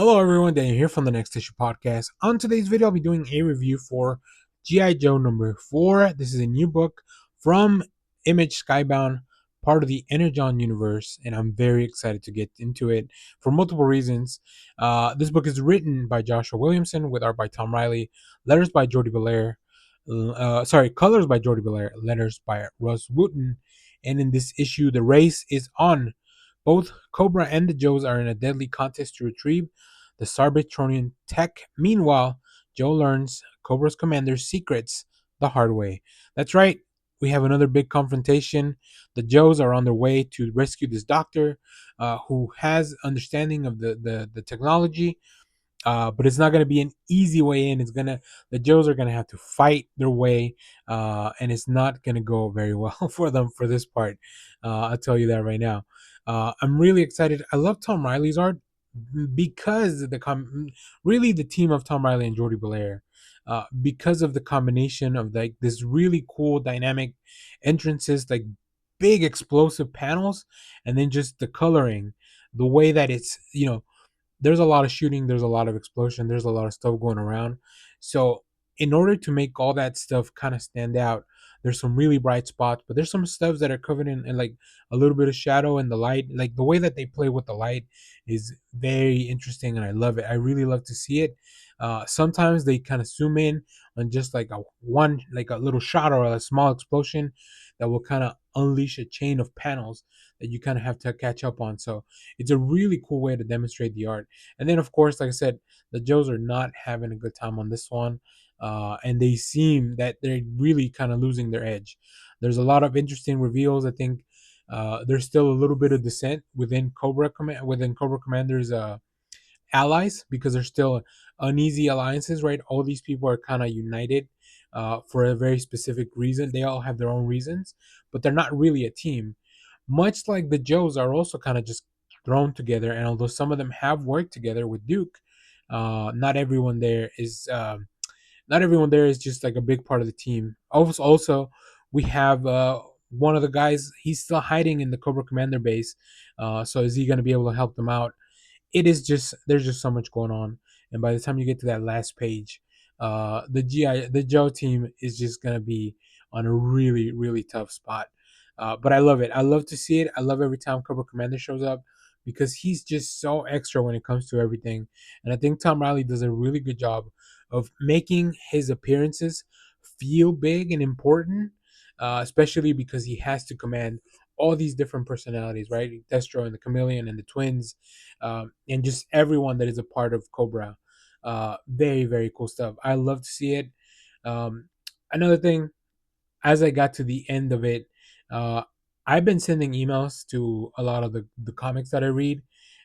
Hello everyone, Daniel here from the Next Issue Podcast. On today's video, I'll be doing a review for G.I. Joe number 4. This is a new book from Image Skybound, part of the Energon universe, and I'm very excited to get into it for multiple reasons. This book is written by Joshua Williamson with art by Tom Reilly, letters by Jordie Bellaire, colors by Jordie Bellaire, letters by Russ Wooton, and in this issue, the race is on. Both COBRA and the Joes are in a deadly contest to retrieve the Cybertronian tech. Meanwhile, Joe learns COBRA's commander's secrets the hard way. That's right, we have another big confrontation. The Joes are on their way to rescue this doctor who has understanding of the technology, but it's not going to be an easy way in. The Joes are gonna have to fight their way, and it's not gonna go very well for them for this part. I'll tell you that right now. I'm really excited. I love Tom Reilly's art because really the team of Tom Reilly and Jordie Bellaire, because of the combination of like this really cool dynamic entrances, like big explosive panels, and then just the coloring, the way that it's. There's a lot of shooting, there's a lot of explosion, there's a lot of stuff going around. So in order to make all that stuff kind of stand out, there's some really bright spots, but there's some stuff that are covered in like a little bit of shadow and the light. Like the way that they play with the light is very interesting, and I love it. I really love to see it. Sometimes they kind of zoom in on just like like a little shot or a small explosion that will kind of unleash a chain of panels that you kind of have to catch up on. So it's a really cool way to demonstrate the art. And then, of course, like I said, the Joes are not having a good time on this one, and they seem that they're really kind of losing their edge. There's a lot of interesting reveals. I think there's still a little bit of dissent within Cobra Commander's allies, because there's still uneasy alliances, right? All these people are kind of united for a very specific reason. They all have their own reasons, but they're not really a team. Much like the Joes are also kind of just thrown together, and although some of them have worked together with Duke, uh, not everyone there is um, not everyone there is just like a big part of the team. Also, we have one of the guys. He's still hiding in the Cobra Commander base. So is he going to be able to help them out? There's just so much going on, and by the time you get to that last page, the Joe team is just gonna be on a really tough spot. But I love it. I love to see it. I love every time Cobra Commander shows up because he's just so extra when it comes to everything. And I think Tom Riley does a really good job of making his appearances feel big and important, especially because he has to command all these different personalities, right? Destro and the Chameleon and the twins, and just everyone that is a part of Cobra. Very cool stuff. I love to see it. Um, Another thing, as I got to the end of it, uh, I've been sending emails to a lot of the comics that I read,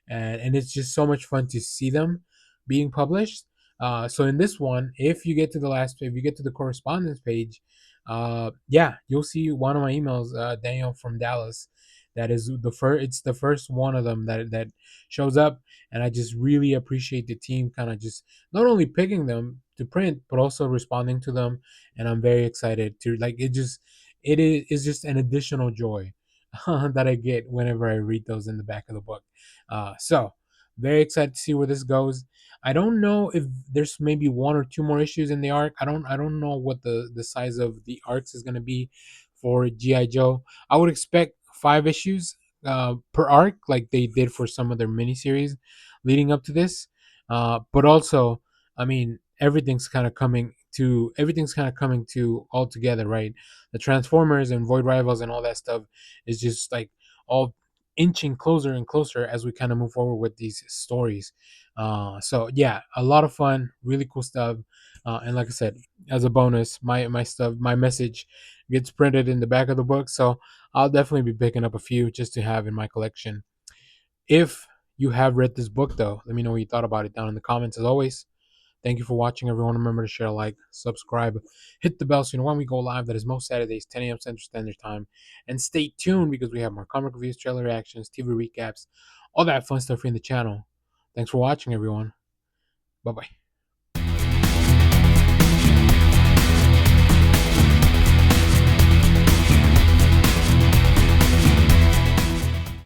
and it's just so much fun to see them being published. So in this one, if you get to the correspondence page, yeah, you'll see one of my emails, Daniel from Dallas. That is the first. It's the first one of them that shows up, and I just really appreciate the team kind of just not only picking them to print, but also responding to them, and I'm very excited to like it. It's just an additional joy that I get whenever I read those in the back of the book. So very excited to see where this goes. I don't know if there's maybe one or two more issues in the arc. I don't know what the size of the arcs is going to be for GI Joe. I would expect 5 issues per arc, like they did for some of their miniseries leading up to this. But also, I mean, everything's kind of coming to all together, right? The Transformers and Void Rivals and all that stuff is just like all inching closer and closer as we kind of move forward with these stories. So yeah, a lot of fun, really cool stuff. And like I said, as a bonus, my message gets printed in the back of the book, so I'll definitely be picking up a few just to have in my collection. If you have read this book, though, let me know what you thought about it down in the comments. As always, thank you for watching, everyone. Remember to share, like, subscribe, hit the bell so you know when we go live. That is most Saturdays, 10 a.m. Central Standard Time. And stay tuned because we have more comic reviews, trailer reactions, TV recaps, all that fun stuff here in the channel. Thanks for watching, everyone. Bye bye.